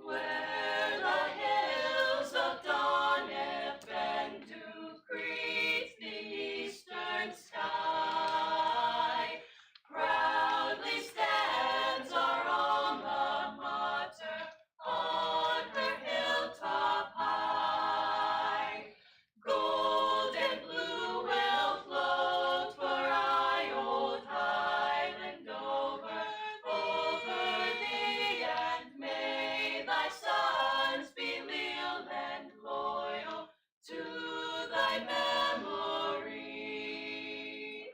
Where the hills of Donep and Dew crease the eastern sky, proudly stands our alma mater on her hilltop high. Gold and blue will float for aye old Highland over thee, and may thy sons be leal and loyal to thy memory.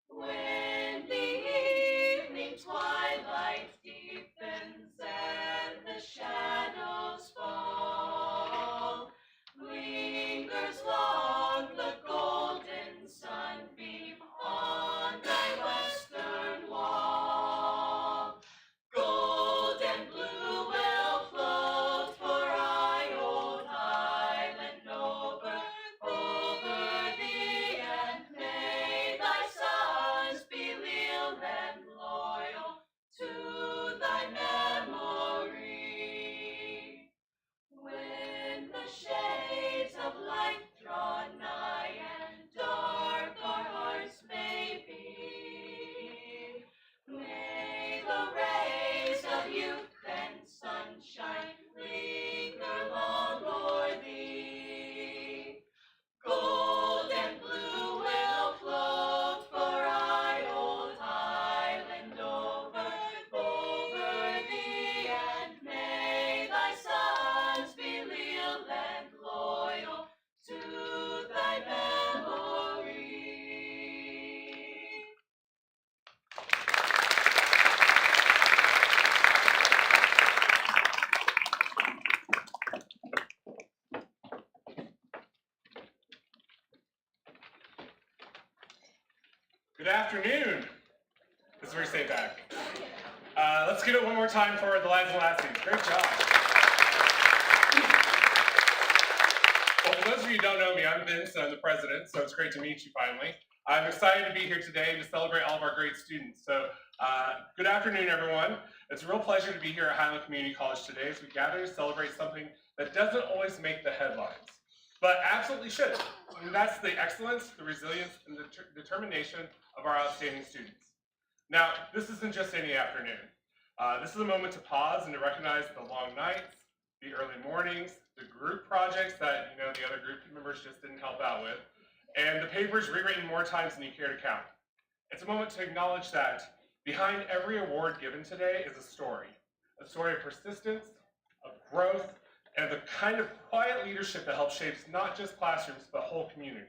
When the evening twilight deepens and the shadows fall, lingers long the golden sunbeam on thy western wall. Gold and blue will float for aye old Highland over thee, and may thy sons be leal and loyal to thy memory. When the shades of light draw nigh and dark our hearts may be, may the rays of youth and sunshine linger long o'er thee. Gold and blue will float for aye old Highland over thee, and may thy sons be leal and loyal to thy memory. Good afternoon. This is where you stay back. Let's give it one more time for the lads and lassies. Great job. Well, for those of you who don't know me, I'm Vince, and I'm the president, so it's great to meet you finally. I'm excited to be here today to celebrate all of our great students. So, good afternoon, everyone. It's a real pleasure to be here at Highland Community College today as we gather to celebrate something that doesn't always make the headlines, but absolutely should. And that's the excellence, the resilience, and the determination of our outstanding students. Now, this isn't just any afternoon. This is a moment to pause and to recognize the long nights, the early mornings, the group projects that the other group members just didn't help out with, and the papers rewritten more times than you care to count. It's a moment to acknowledge that behind every award given today is a story of persistence, of growth, and the kind of quiet leadership that helps shape not just classrooms, but whole communities.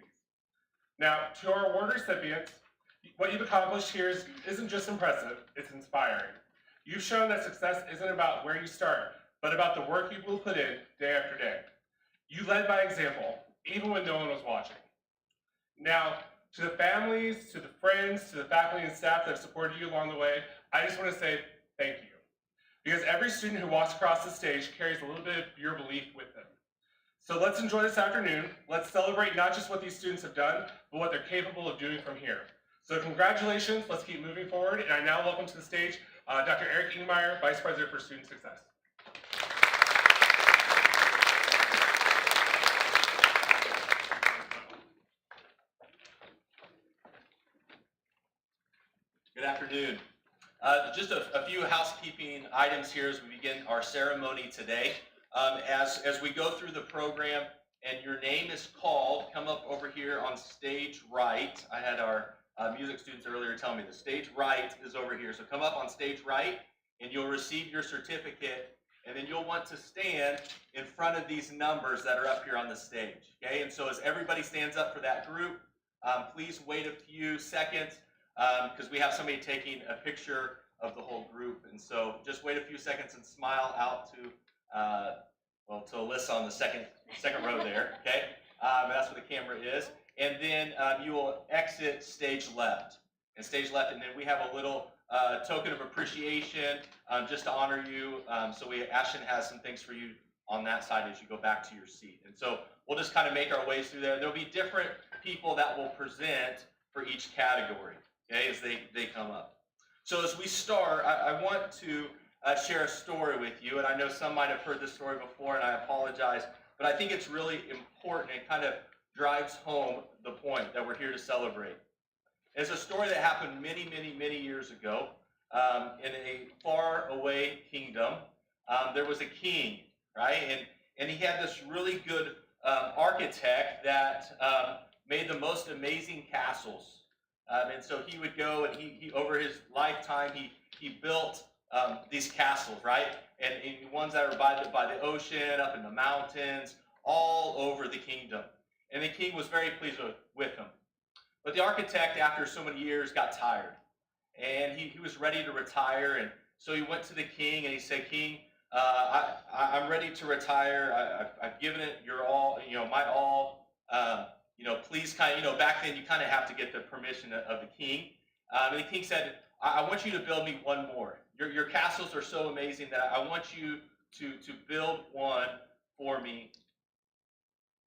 Now, to our award recipients, what you've accomplished here isn't just impressive, it's inspiring. You've shown that success isn't about where you start, but about the work you will put in day after day. You led by example, even when no one was watching. Now, to the families, to the friends, to the faculty and staff that have supported you along the way, I just want to say thank you. Because every student who walks across the stage carries a little bit of your belief with them. So let's enjoy this afternoon. Let's celebrate not just what these students have done, but what they're capable of doing from here. So congratulations, let's keep moving forward. And I now welcome to the stage Dr. Eric Ingmeyer, Vice President for Student Success. afternoon. Just a few housekeeping items here as we begin our ceremony today. As we go through the program and your name is called, come up over here on stage right. I had our music students earlier tell me the stage right is over here. So come up on stage right and you'll receive your certificate, and then you'll want to stand in front of these numbers that are up here on the stage. Okay, and so as everybody stands up for that group, please wait a few seconds because we have somebody taking a picture of the whole group. And so just wait a few seconds and smile out to to Alyssa on the second row there. Okay, that's where the camera is. And then you will exit stage left. And stage left, and then we have a little token of appreciation just to honor you. So Ashton has some things for you on that side as you go back to your seat. And so we'll just kind of make our ways through there. There'll be different people that will present for each category, okay, as they come up. So as we start, I want to share a story with you, and I know some might have heard this story before, and I apologize, but I think it's really important and kind of drives home the point that we're here to celebrate. It's a story that happened many, many, many years ago in a far away kingdom. There was a king, right? And he had this really good architect that made the most amazing castles. And so he would go and he over his lifetime, he built these castles, right? And ones that are by the ocean, up in the mountains, all over the kingdom. And the king was very pleased with him. But the architect, after so many years, got tired. And he was ready to retire. And so he went to the king and he said, King, I'm ready to retire. I've given it your all, my all. Please back then you kind of have to get the permission of the king. And the king said, I want you to build me one more. Your castles are so amazing that I want you to build one for me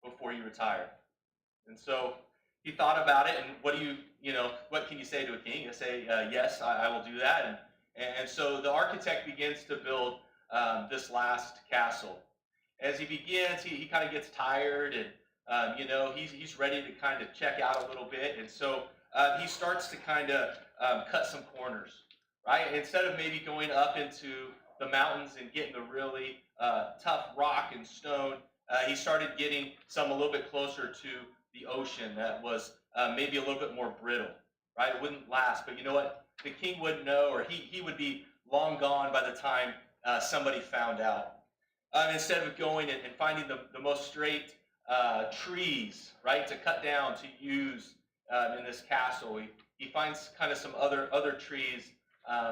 before you retire. And so he thought about it, and what can you say to a king? You say, yes, I will do that. And so the architect begins to build this last castle. As he begins, he kind of gets tired, and he's ready to kind of check out a little bit. And so he starts to kind of cut some corners, right? Instead of maybe going up into the mountains and getting the really tough rock and stone, he started getting some a little bit closer to the ocean that was maybe a little bit more brittle, right? It wouldn't last, but you know what? The king wouldn't know, or he would be long gone by the time somebody found out. Instead of going and finding the most straight trees, right, to cut down, to use in this castle, he finds kind of some other trees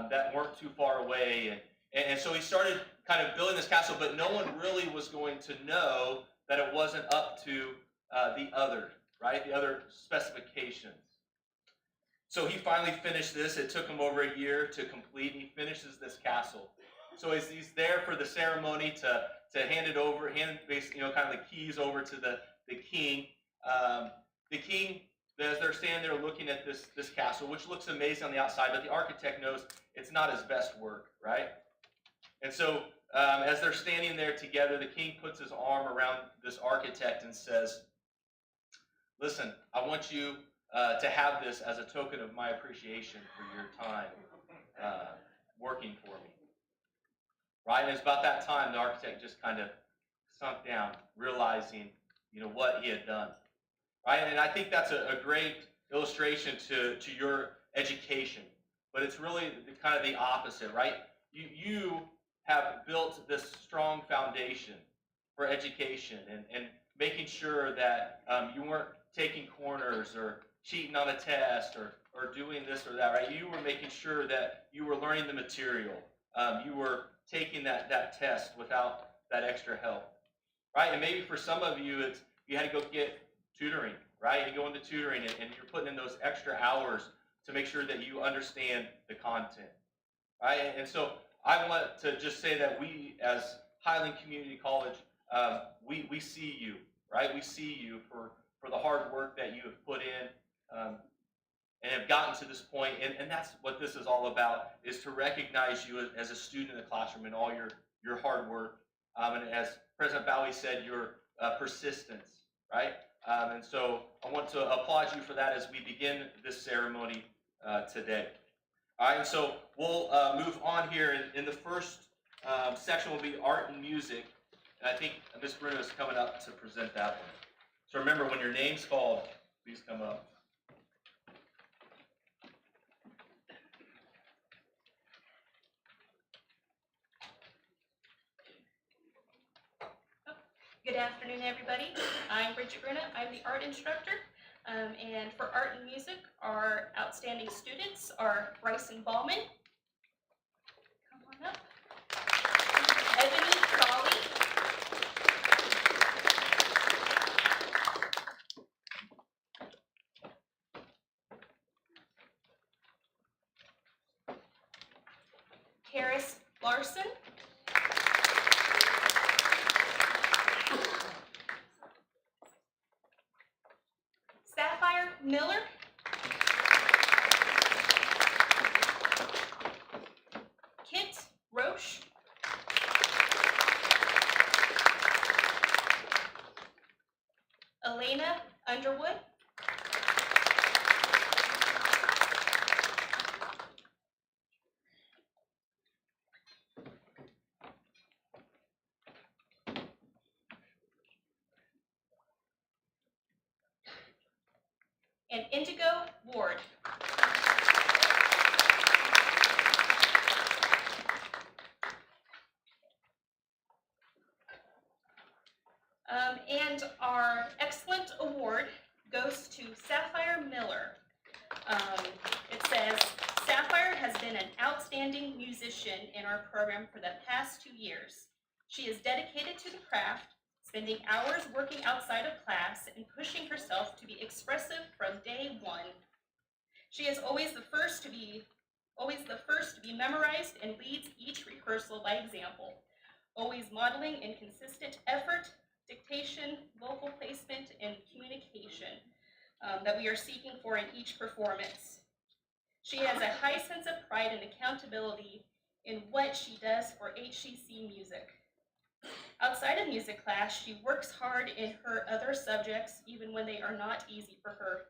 that weren't too far away. And so he started kind of building this castle, but no one really was going to know that it wasn't up to the other specifications. So he finally finished this. It took him over a year to complete. He finishes this castle. So as he's there for the ceremony to hand it over, kind of the keys over to the king. The king, as they're standing there looking at this castle, which looks amazing on the outside, but the architect knows it's not his best work, right? And so as they're standing there together, the king puts his arm around this architect and says, listen, I want you to have this as a token of my appreciation for your time working for me. Right? And it's about that time the architect just kind of sunk down, realizing, what he had done. Right? And I think that's a great illustration to your education. But it's really kind of the opposite, right? You have built this strong foundation for education and making sure that you weren't taking corners or cheating on a test or doing this or that, right? You were making sure that you were learning the material. You were taking that test without that extra help, right? And maybe for some of you, you had to go get tutoring, right? You go into tutoring and you're putting in those extra hours to make sure that you understand the content, right? And so I want to just say that we, as Highland Community College, we see you, right? We see you for the hard work that you have put in and have gotten to this point. And that's what this is all about, is to recognize you as a student in the classroom and all your hard work. And as President Bowie said, your persistence, right? And so I want to applaud you for that as we begin this ceremony today. All right, so we'll move on here. In the first section will be art and music. And I think Ms. Bruno is coming up to present that one. So remember, when your name's called, please come up. Good afternoon, everybody. I'm Bridget Bruno. I'm the art instructor. And for art and music, our outstanding students are Bryson Ballman. Come on up. Ebony Crawley. Karis Larson. Sapphire Miller. Kit Roche. Elena Underwood. And Indigo Ward. And our excellent award goes to Sapphire Miller. It says, Sapphire has been an outstanding musician in our program for the past 2 years. She is dedicated to the craft, spending hours working outside of class and pushing herself to be expressive from day one. She is always the first to be memorized and leads each rehearsal by example, always modeling inconsistent effort, dictation, vocal placement, and communication that we are seeking for in each performance. She has a high sense of pride and accountability in what she does for HCC music. Outside of music class, she works hard in her other subjects, even when they are not easy for her.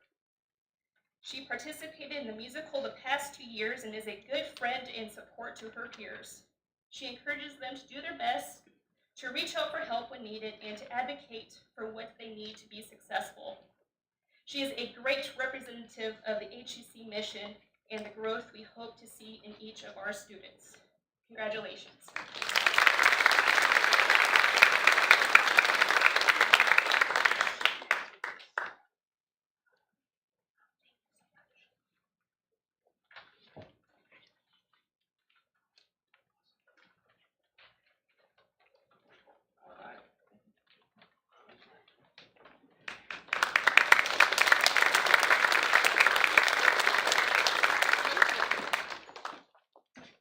She participated in the musical the past 2 years and is a good friend and support to her peers. She encourages them to do their best, to reach out for help when needed, and to advocate for what they need to be successful. She is a great representative of the HCC mission and the growth we hope to see in each of our students. Congratulations.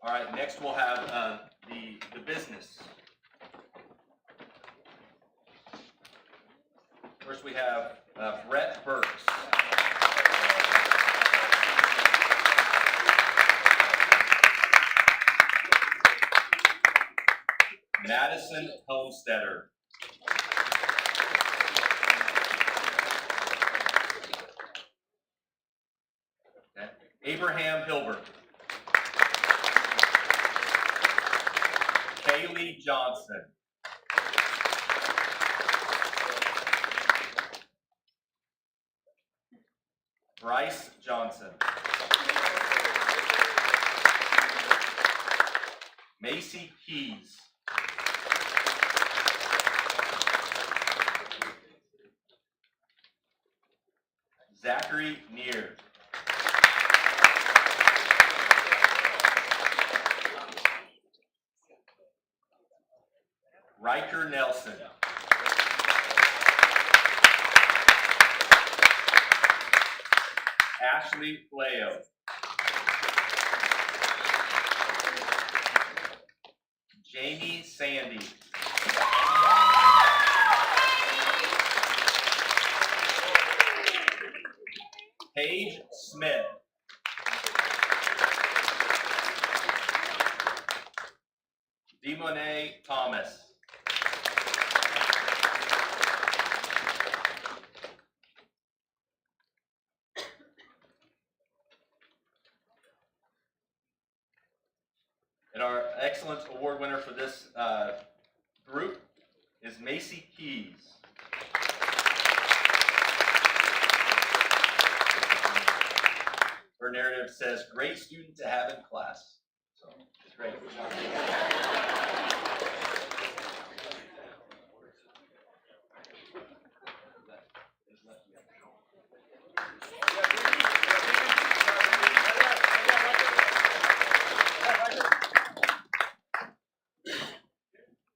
All right, next we'll have the business. First we have Brett Burks. Madison Homesteader. Okay. Abraham Hilbert. Kaylee Johnson. Bryce Johnson. Macy Keys. Zachary Neer. Riker Nelson. Ashley Fleo. Jamie Sandy. Paige Smith. Demonet Thomas. Excellence Award winner for this group is Macy Keys. Her narrative says, "Great student to have in class." So, it's great.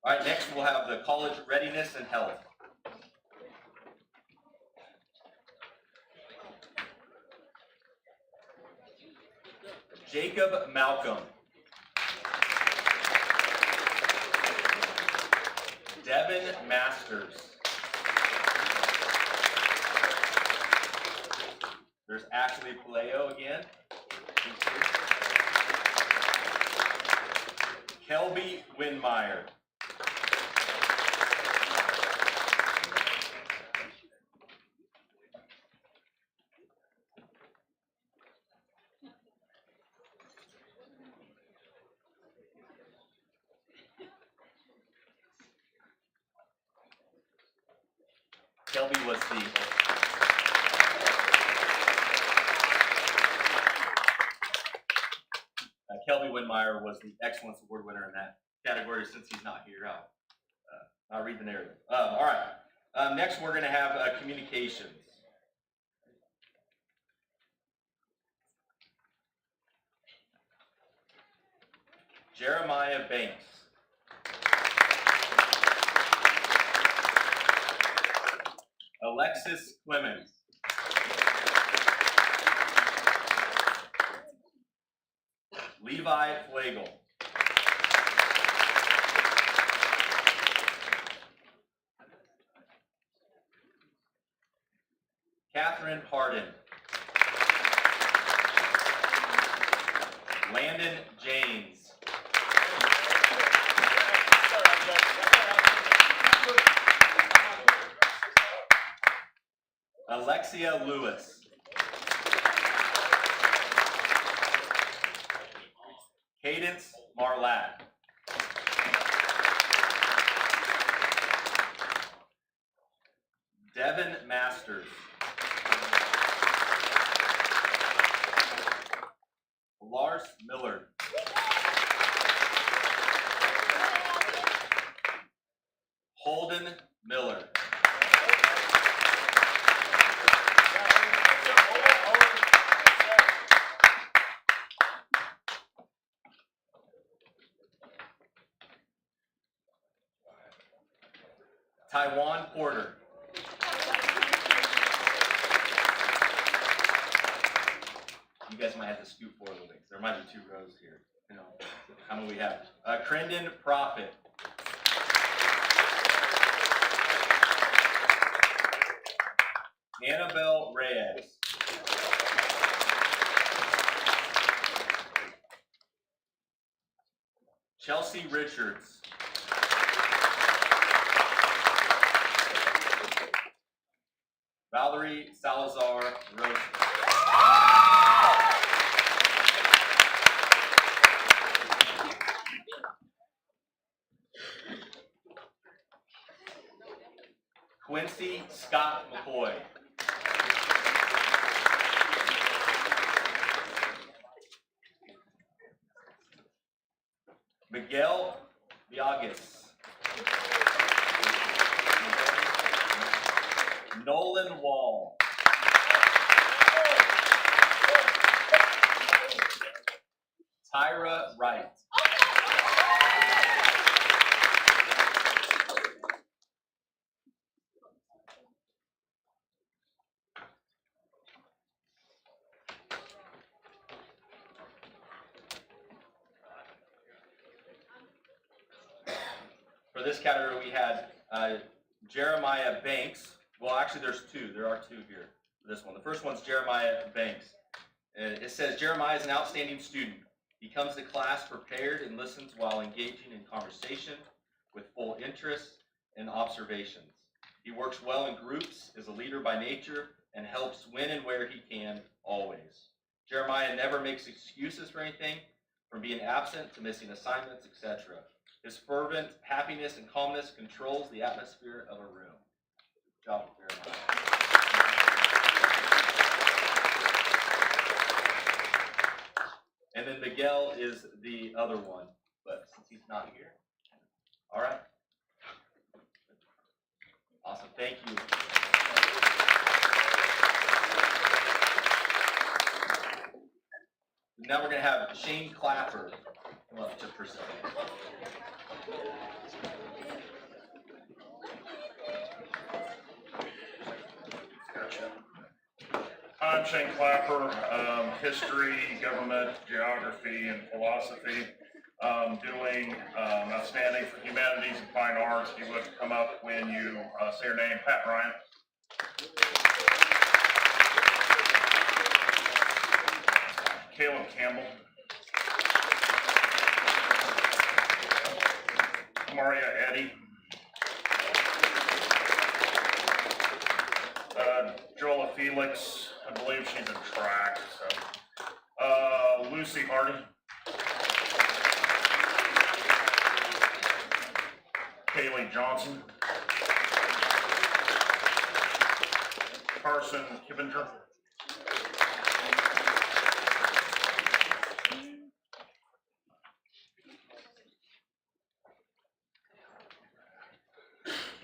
All right, next we'll have the college readiness and health. Jacob Malcolm. Devin Masters. There's Ashley Paleo again. Kelby Winmeyer. Kelby was Kelby Winmeyer was the Excellence Award winner in that category. Since he's not here, I'll read the narrative. All right. Next, we're going to have communications. Jeremiah Banks. Alexis Clemens. Levi Flagel. Catherine Hardin. Landon James. Alexia Lewis. Cadence Marlatt. Devin Masters. Lars Miller. Holden Miller. Taiwan Porter. You guys might have to scoot forward a little bit, because there might be 2 rows here. You know, how many we have? Crendon Prophet. Annabelle Reyes. Chelsea Richards. Valerie Salazar Rose. Quincy Scott McCoy. Miguel Viagas. Nolan Wall. Tyra Wright. For this category, we had Jeremiah Banks. Well, actually, there's 2. There are 2 here for this one. The first one's Jeremiah Banks. It says, Jeremiah is an outstanding student. He comes to class prepared and listens while engaging in conversation with full interest and observations. He works well in groups, is a leader by nature, and helps when and where he can, always. Jeremiah never makes excuses for anything, from being absent to missing assignments, etc. His fervent happiness and calmness controls the atmosphere of a room. Good job, Jeremiah. And then Miguel is the other one, but since he's not here. All right. Awesome, thank you. Now we're going to have Shane Clapper come up to present. I'm Shane Clapper, history, government, geography, and philosophy. Doing outstanding for humanities and fine arts. If you would come up when you say your name, Pat Bryant. Caleb Campbell. Maria Eddy. Joella Felix, I believe she's in track. So, Lucy Hardy. Kaylee Johnson. Carson Kibinger.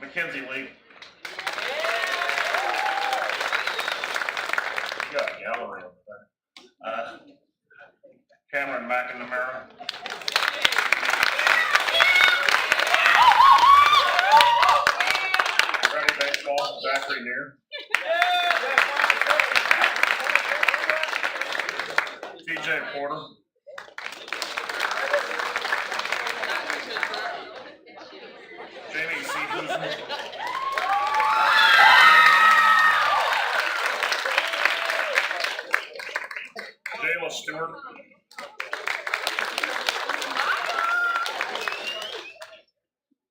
Mackenzie Lee. You got a gallery up there. Cameron McNamara. Ready baseball, Zachary Neer. TJ Porter. Jamie C. Housman. Jayla Stewart.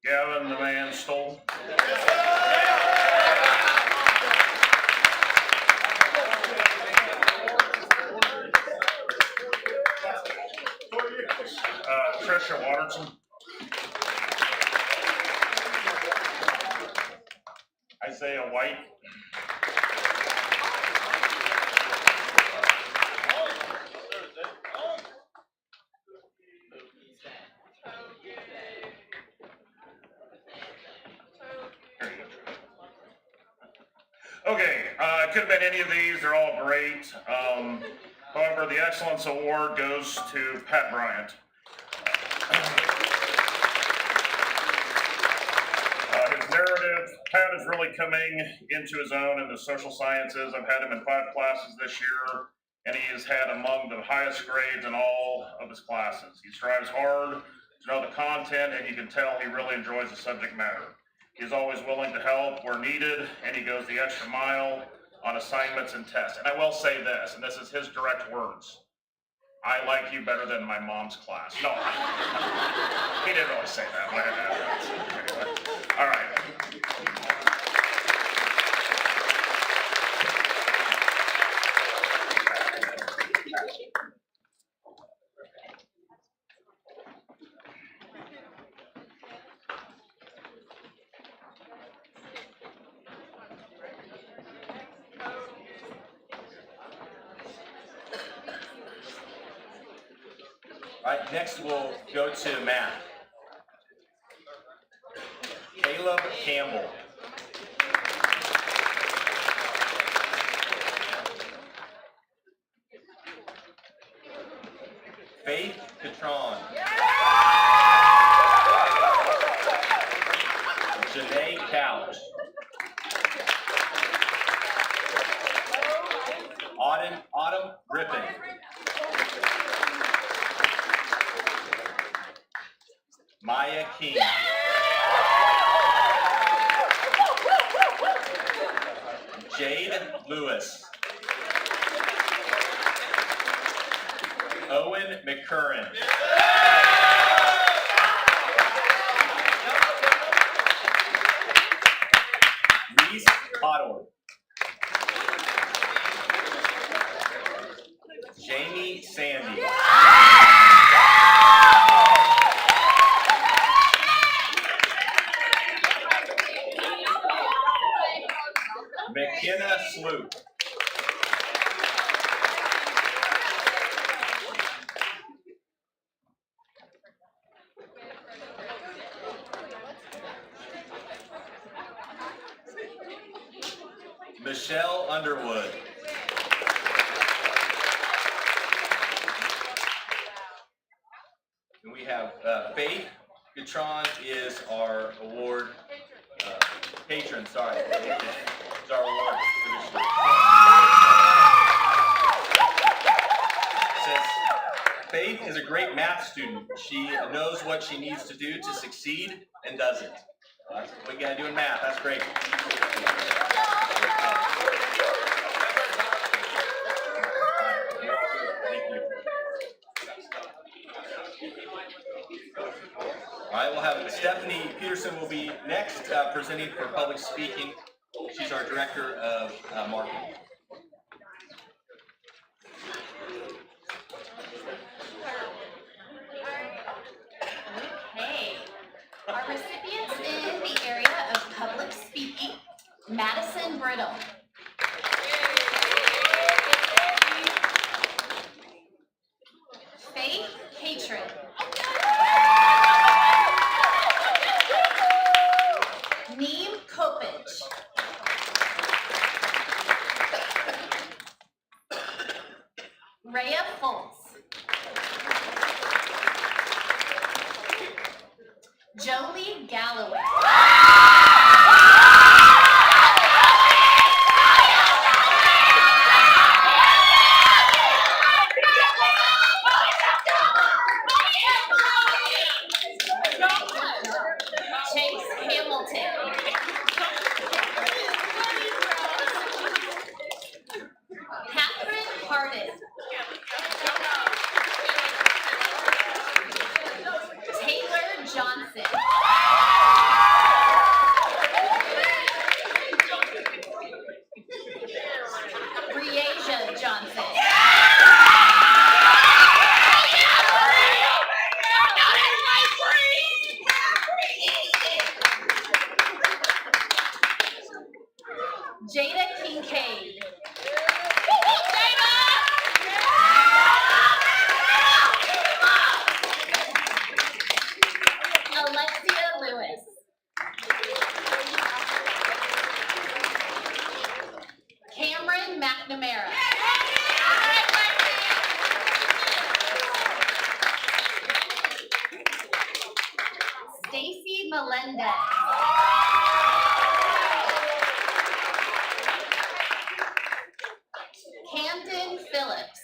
Gavin the Man Stoll. Trisha Watterson. Isaiah White. Okay, it could have been any of these. They're all great. However, the Excellence Award goes to Pat Bryant. His narrative, Pat is really coming into his own in the social sciences. I've had him in 5 classes this year, and he has had among the highest grades in all of his classes. He strives hard to know the content, and you can tell he really enjoys the subject matter. He's always willing to help where needed, and he goes the extra mile on assignments and tests. And I will say this, and this is his direct words: I like you better than my mom's class. No, he didn't really say that. Anyway, all right. All right, next we'll go to math. Caleb Campbell. Faith Catron. Janae Couch. Autumn Rippin. Maya King. Jade Lewis. Owen McCurran. Reese Otto. Jamie Sandy. Christina Sloop. Michelle Underwood. And we have Faith Gatron is our award patron, sorry. Is our award producer. Since Faith is a great math student, she knows what she needs to do to succeed and does it. That's what we gotta do in math, that's great. All right, we'll have Stephanie Peterson will be next, presenting for public speaking. She's our director of marketing. Okay, our recipients in the area of public speaking, Madison Brittle. Faith Catron. Neem Kopich. Rhea Foltz. Jolie Galloway. Chase Hamilton. Catherine Hardin. Taylor Johnson. Breasia Johnson. Jada Kincaid. Alexia Lewis. Cameron McNamara. Stacy Melendez. Camden Phillips.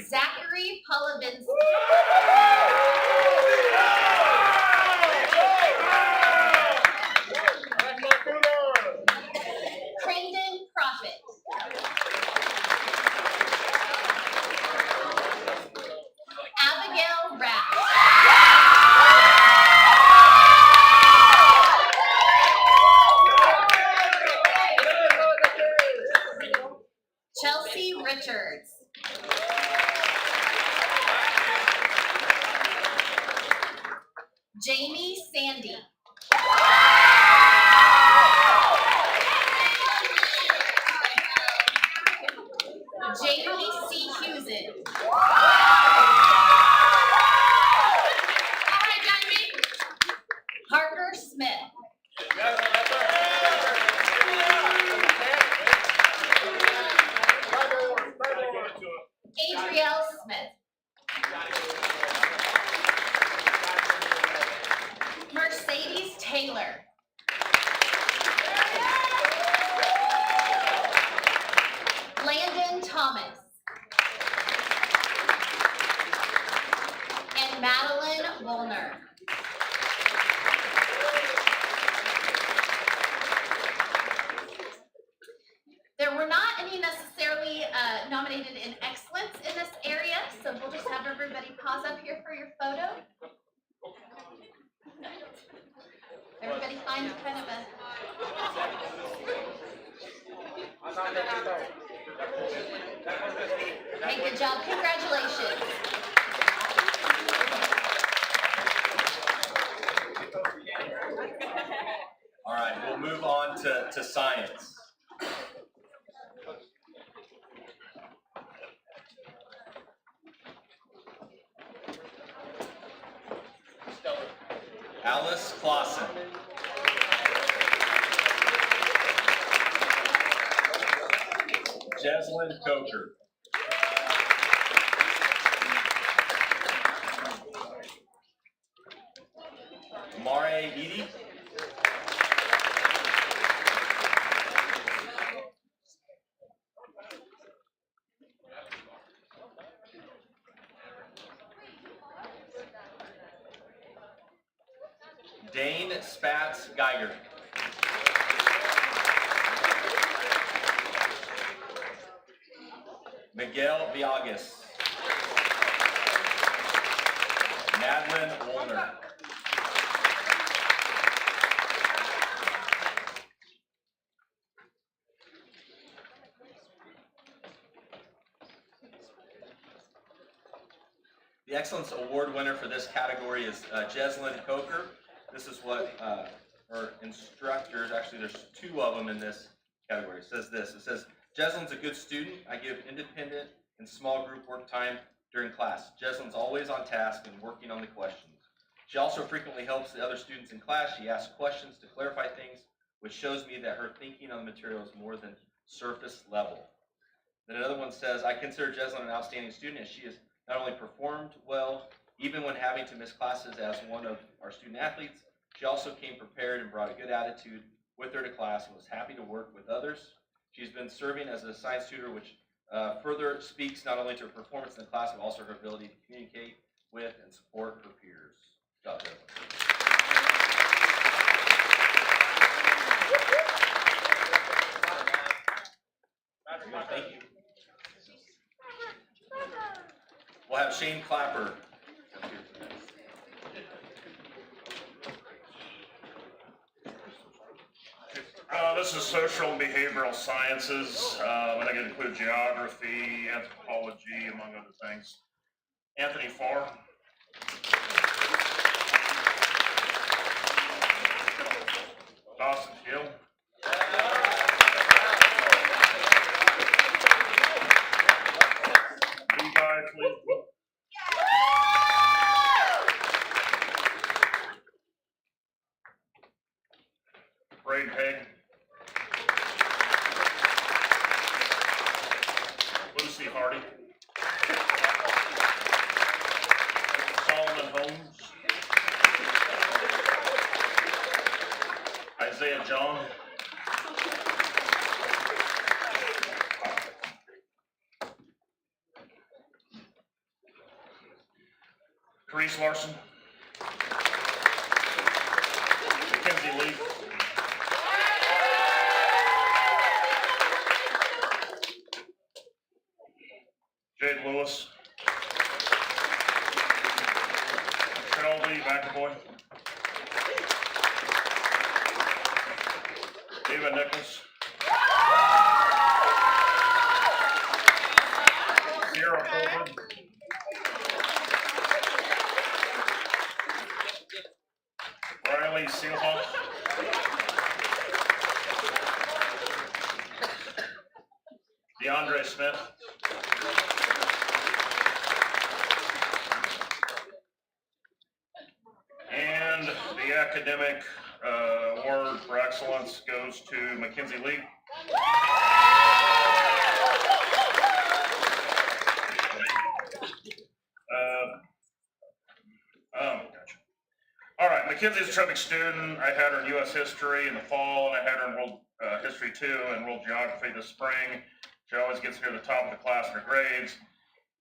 Zachary Polovinsky. Crandon Prophet. Abigail Rapp. Chelsea Richards. Jamie Sandy. Jamie C. Hewson. Parker Smith. Adrielle Smith. Mercedes Taylor. Landon Thomas. And Madeline Woolner. There were not any necessarily nominated in excellence in this area, so we'll just have everybody pause up here for your photo. Everybody find kind of a... Hey, good job. Congratulations. on to science. Alice Clausen. Jeslyn Coker. Mare Edie. Dane Spatz Geiger. Miguel Viagas. Madeline Woolner. The Excellence Award winner for this category is Jeslyn Coker. This is what her instructors, actually there's 2 of them in this category. It says this, it says, Jeslyn's a good student. I give independent and small group work time during class. Jeslyn's always on task and working on the questions. She also frequently helps the other students in class. She asks questions to clarify things, which shows me that her thinking on the material is more than surface level. Then another one says, I consider Jeslyn an outstanding student as she has not only performed well, even when having to miss classes as one of our student athletes, she also came prepared and brought a good attitude with her to class and was happy to work with others. She's been serving as a science tutor, which further speaks not only to her performance in the class, but also her ability to communicate with and support her peers. Good job, Jeslyn. Thank you. We'll have Shane Clapper. This is social and behavioral sciences. I think it includes geography, anthropology, among other things. Anthony Farr. Dawson Field. Levi, please. Braid Haig. Lucy Hardy. Solomon Holmes. Isaiah John. Carice Larson. Mackenzie Lee. Jade Lewis. Shelby McAvoy. David Nichols. Sierra Colbert. Riley Seelhoff. DeAndre Smith. And the academic award for excellence goes to Mackenzie Lee. Gotcha. All right, Mackenzie's a terrific student. I had her in U.S. history in the fall, and I had her in World History 2 and World Geography this spring. She always gets near the top of the class in her grades,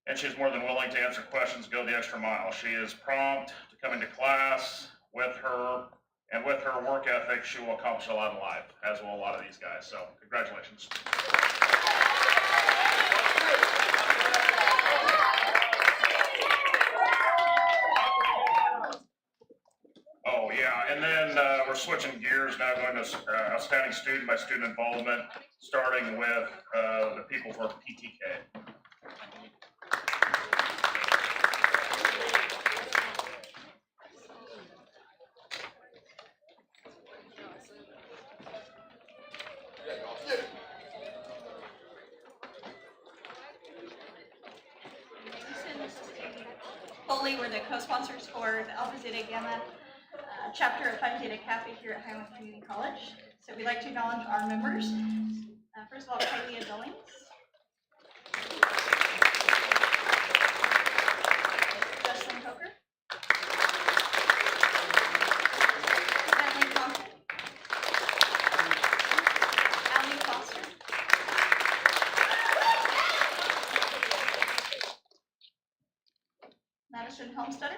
and she's more than willing to answer questions, go the extra mile. She is prompt to come into class with her, and with her work ethic, she will accomplish a lot in life, as will a lot of these guys. So, congratulations. Oh, yeah, and then we're switching gears now, going to outstanding student by student involvement, starting with the people for PTK. the co-sponsors for the Alpha Zeta Gamma chapter of Phi Zeta Kappa here at Highland Community College. So we'd like to acknowledge our members. First of all, Kylie Billings. Justin Coker. Kathleen Thompson. Allie Foster. Madison Homesteader.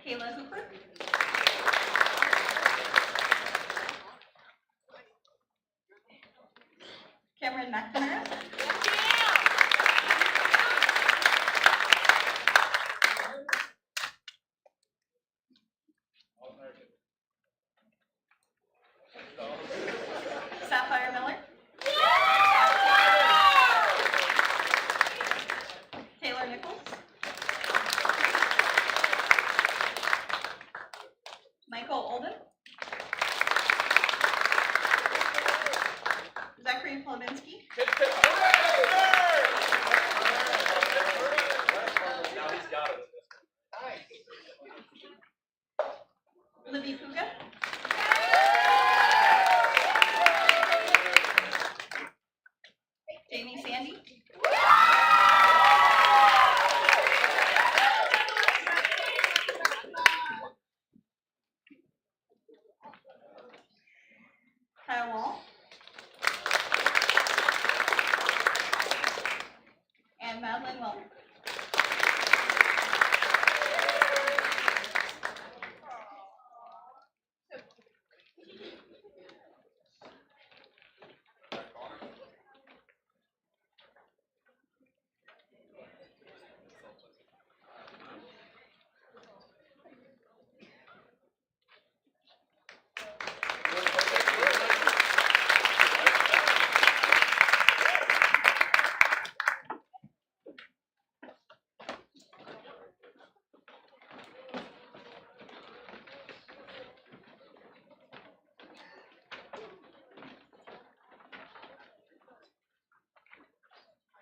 Kayla Hooper. Cameron McNamara. Sapphire Miller. Taylor Nichols. Michael Olden. Zachary Plovinsky. Now he's got it. Libby Puga. Jamie Sandy. Kyle Wall. And Madeline Welton.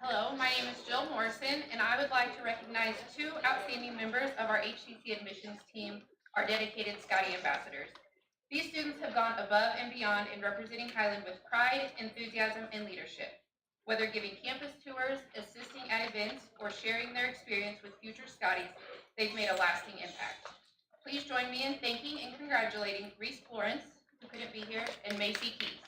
Hello, my name is Jill Morrison, and I would like to recognize two outstanding members of our HCC admissions team, our dedicated Scotty ambassadors. These students have gone above and beyond in representing Highland with pride, enthusiasm, and leadership. Whether giving campus tours, assisting at events, or sharing their experience with future Scotties, they've made a lasting impact. Please join me in thanking and congratulating Reese Florence, who couldn't be here, and Macy Keys.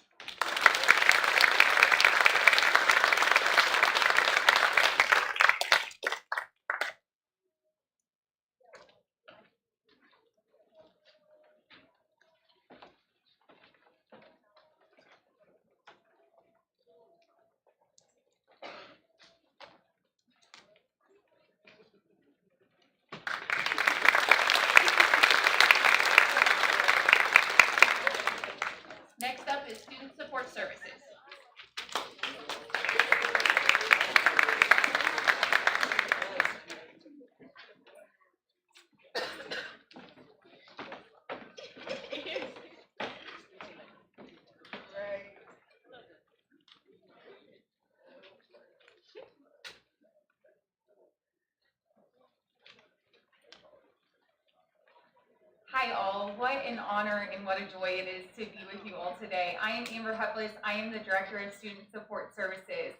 Next up is Student Support Services. Hi all, what an honor and what a joy it is to be with you all today. I am Amber Heplis, I am the Director of Student Support Services.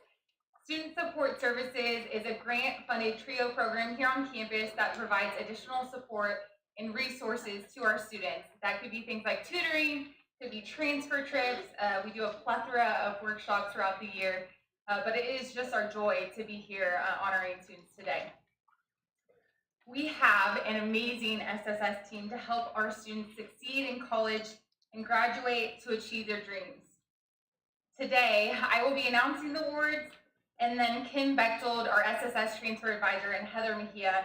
Student Support Services is a grant-funded TRIO program here on campus that provides additional support and resources to our students. That could be things like tutoring, could be transfer trips. We do a plethora of workshops throughout the year, but it is just our joy to be here honoring students today. We have an amazing SSS team to help our students succeed in college and graduate to achieve their dreams. Today, I will be announcing the awards, and then Kim Bechtold, our SSS Transfer Advisor, and Heather Mejia,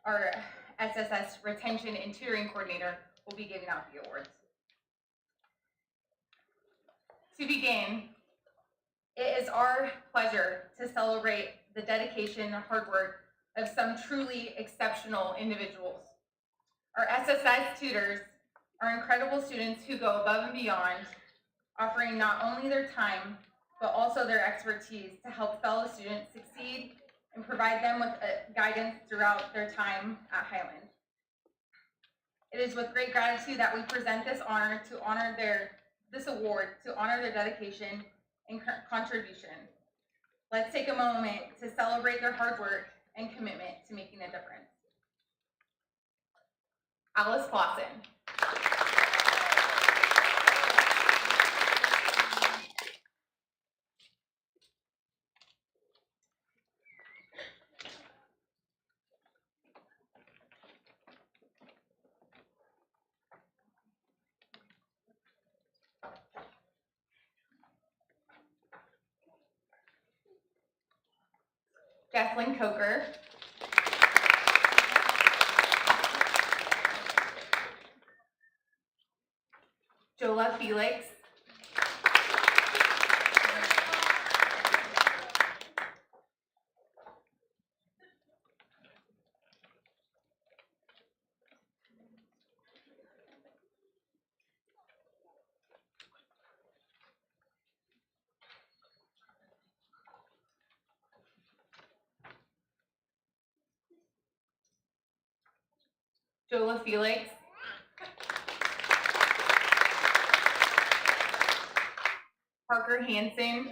our SSS Retention and Tutoring Coordinator, will be giving out the awards. To begin, it is our pleasure to celebrate the dedication and hard work of some truly exceptional individuals. Our SSS tutors are incredible students who go above and beyond, offering not only their time, but also their expertise to help fellow students succeed and provide them with guidance throughout their time at Highland. It is with great gratitude that we present this award to honor their dedication and contribution. Let's take a moment to celebrate their hard work and commitment to making a difference. Alice Clausen. Jesslyn Coker. Jola Felix. Jola Felix. Parker Hansen.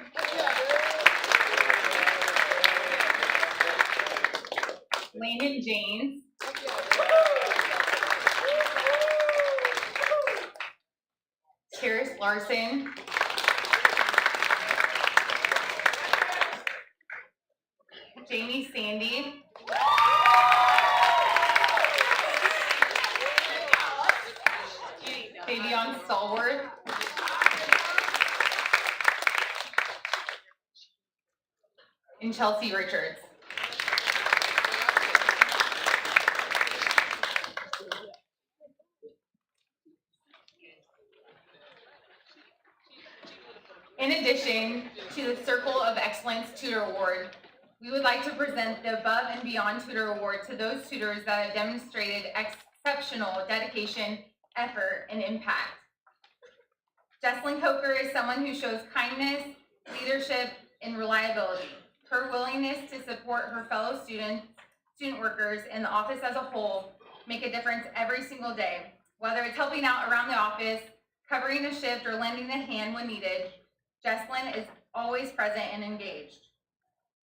Landon James. Karis Larson. Jamie Sandy. Fabian Stallworth. And Chelsea Richards. In addition to the Circle of Excellence Tutor Award, we would like to present the Above and Beyond Tutor Award to those tutors that have demonstrated exceptional dedication, effort, and impact. Jesslyn Coker is someone who shows kindness, leadership, and reliability. Her willingness to support her fellow student workers, and the office as a whole make a difference every single day. Whether it's helping out around the office, covering a shift, or lending a hand when needed, Jesslyn is always present and engaged.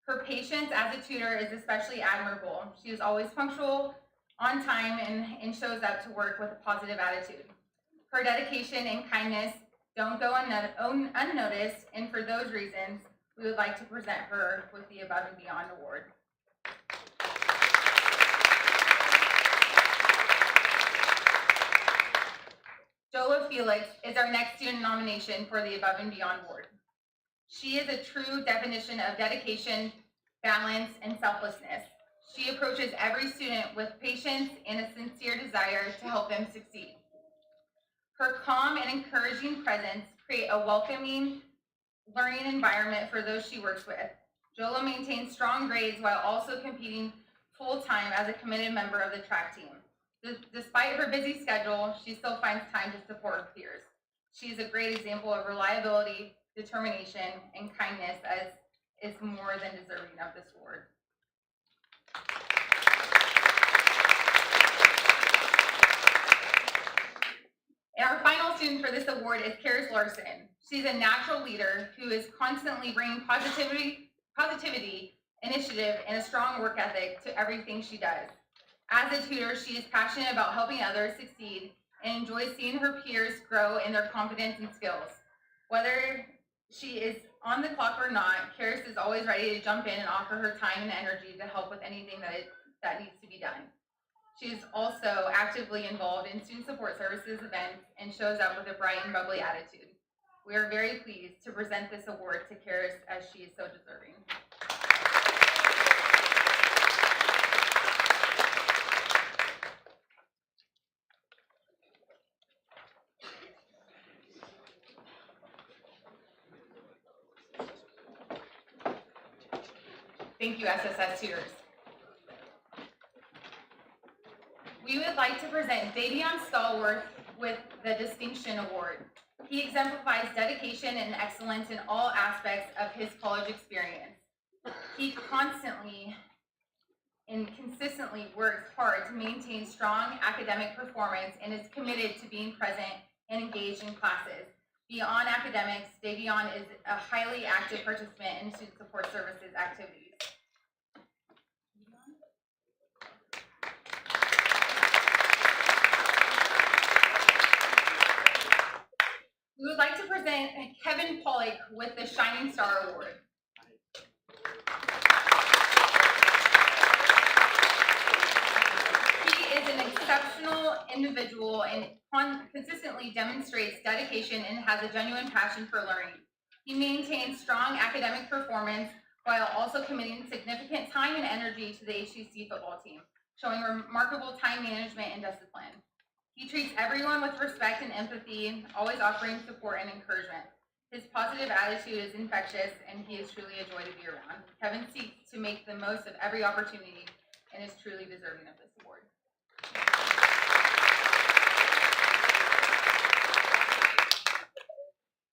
Her patience as a tutor is especially admirable. She is always punctual, on time, and shows up to work with a positive attitude. Her dedication and kindness don't go unnoticed, and for those reasons, we would like to present her with the Above and Beyond Award. Jola Felix is our next student nomination for the Above and Beyond Award. She is a true definition of dedication, balance, and selflessness. She approaches every student with patience and a sincere desire to help them succeed. Her calm and encouraging presence create a welcoming learning environment for those she works with. Jola maintains strong grades while also competing full-time as a committed member of the track team. Despite her busy schedule, she still finds time to support her peers. She is a great example of reliability, determination, and kindness, as is more than deserving of this award. And our final student for this award is Karis Larson. She's a natural leader who is constantly bringing positivity, initiative, and a strong work ethic to everything she does. As a tutor, she is passionate about helping others succeed and enjoys seeing her peers grow in their confidence and skills. Whether she is on the clock or not, Karis is always ready to jump in and offer her time and energy to help with anything that needs to be done. She is also actively involved in student support services events and shows up with a bright and bubbly attitude. We are very pleased to present this award to Karis, as she is so deserving. Thank you, SSS tutors. We would like to present Fabian Stallworth with the Distinction Award. He exemplifies dedication and excellence in all aspects of his college experience. He constantly and consistently works hard to maintain strong academic performance and is committed to being present and engaged in classes. Beyond academics, Davion is a highly active participant in student support services activities. We would like to present Kevin Pollock with the Shining Star Award. He is an exceptional individual and consistently demonstrates dedication and has a genuine passion for learning. He maintains strong academic performance while also committing significant time and energy to the HCC football team, showing remarkable time management and discipline. He treats everyone with respect and empathy, always offering support and encouragement. His positive attitude is infectious, and he is truly a joy to be around. Kevin seeks to make the most of every opportunity and is truly deserving of this award.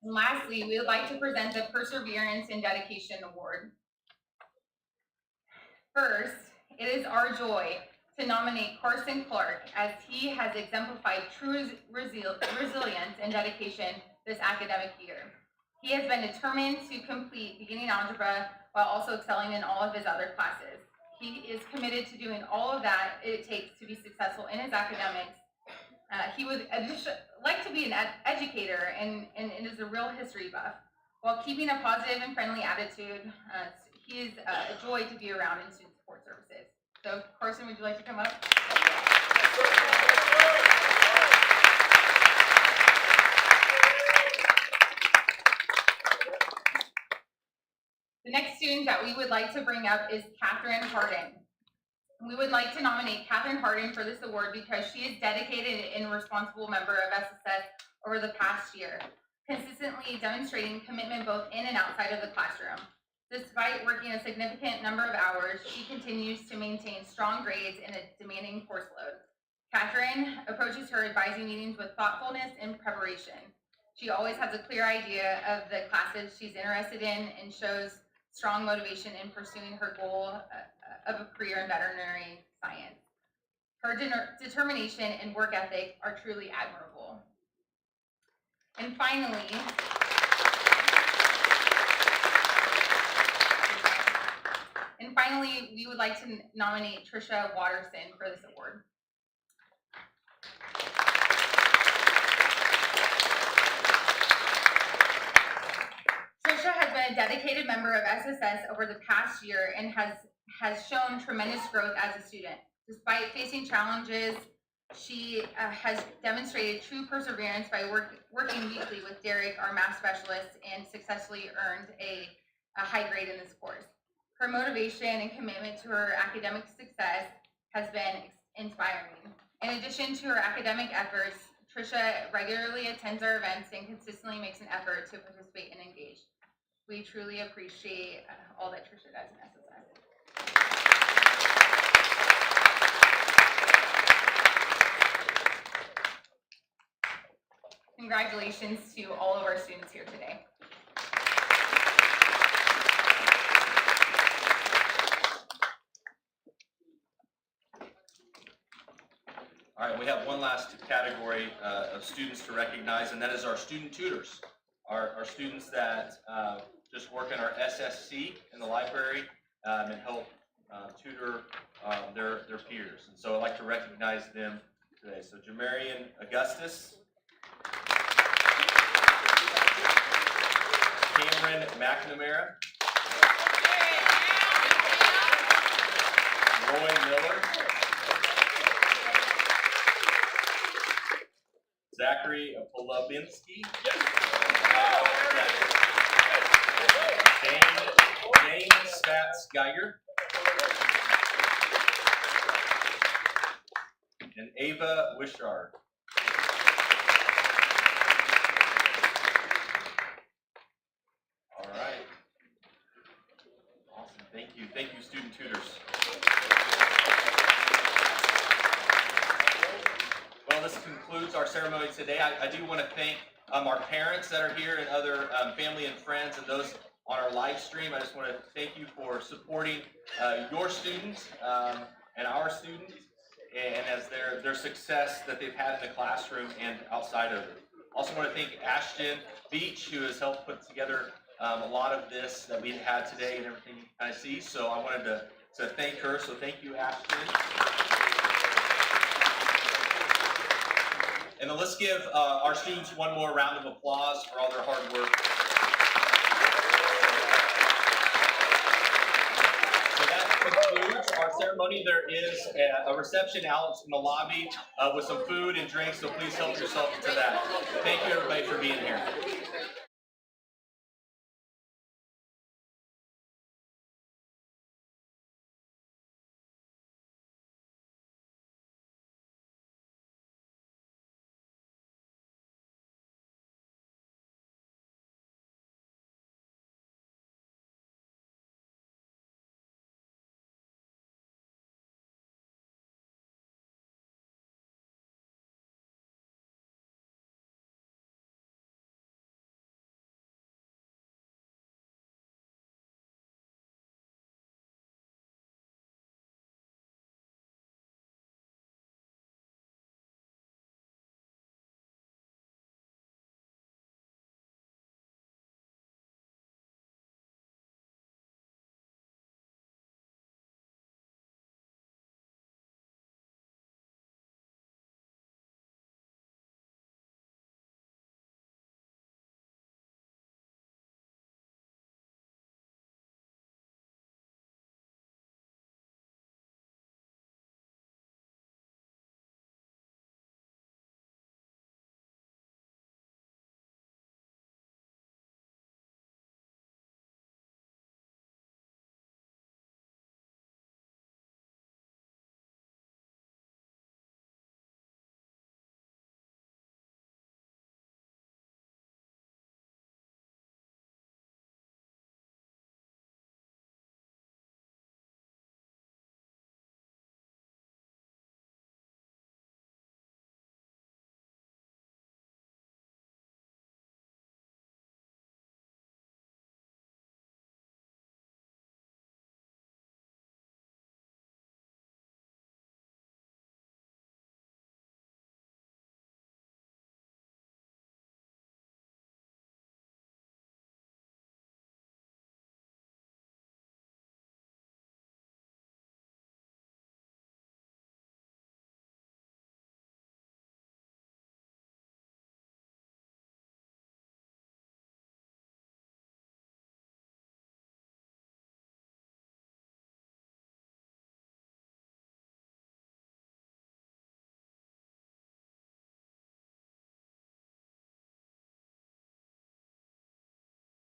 And lastly, we would like to present the Perseverance and Dedication Award. First, it is our joy to nominate Carson Clark, as he has exemplified true resilience and dedication this academic year. He has been determined to complete beginning algebra while also excelling in all of his other classes. He is committed to doing all of that it takes to be successful in his academics. He would like to be an educator and is a real history buff. While keeping a positive and friendly attitude, he is a joy to be around in student support services. So, Carson, would you like to come up? The next student that we would like to bring up is Catherine Harden. We would like to nominate Catherine Harden for this award because she is dedicated and responsible member of SSS over the past year, consistently demonstrating commitment both in and outside of the classroom. Despite working a significant number of hours, she continues to maintain strong grades in a demanding course load. Catherine approaches her advising meetings with thoughtfulness and preparation. She always has a clear idea of the classes she's interested in and shows strong motivation in pursuing her goal of a career in veterinary science. Her determination and work ethic are truly admirable. And finally, we would like to nominate Trisha Watterson for this award. Trisha has been a dedicated member of SSS over the past year and has shown tremendous growth as a student. Despite facing challenges, she has demonstrated true perseverance by working weekly with Derek, our math specialist, and successfully earned a high grade in this course. Her motivation and commitment to her academic success has been inspiring. In addition to her academic efforts, Trisha regularly attends our events and consistently makes an effort to participate and engage. We truly appreciate all that Trisha does in SSS. Congratulations to all of our students here today. All right, we have one last category of students to recognize, and that is our student tutors. Our students that just work in our SSC in the library and help tutor their peers. And so I'd like to recognize them today. So Jamarian Augustus, Cameron McNamara, Roy Miller, Zachary Polubinski, Jane Spatz Geiger, and Ava Wishart. All right. Awesome. Thank you. Thank you, student tutors. Well, this concludes our ceremony today. I do want to thank our parents that are here and other family and friends and those on our live stream. I just want to thank you for supporting your students and our students and as their success that they've had in the classroom and outside of it. Also want to thank Ashton Beach, who has helped put together a lot of this that we've had today and everything you kind of see. So I wanted to thank her. So thank you, Ashton. And then let's give our students one more round of applause for all their hard work. So that concludes our ceremony. There is a reception out in the lobby with some food and drinks, so please help yourself to that. Thank you, everybody, for being here.